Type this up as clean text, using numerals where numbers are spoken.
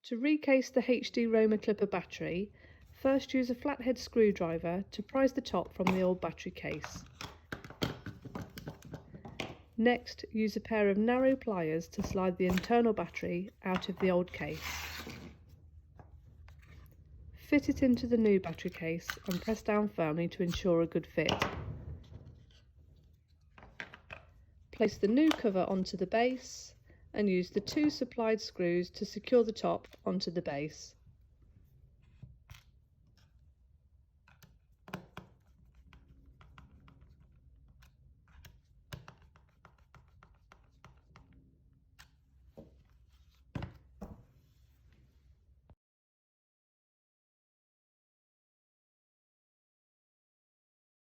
To recase the HD Roamer clipper battery, first use a flathead screwdriver to prise the top from the old battery case. Next, use a pair of narrow pliers to slide the internal battery out of the old case. Fit it into the new battery case and press down firmly to ensure a good fit. Place the new cover onto the base and use the two supplied screws to secure the top onto the base.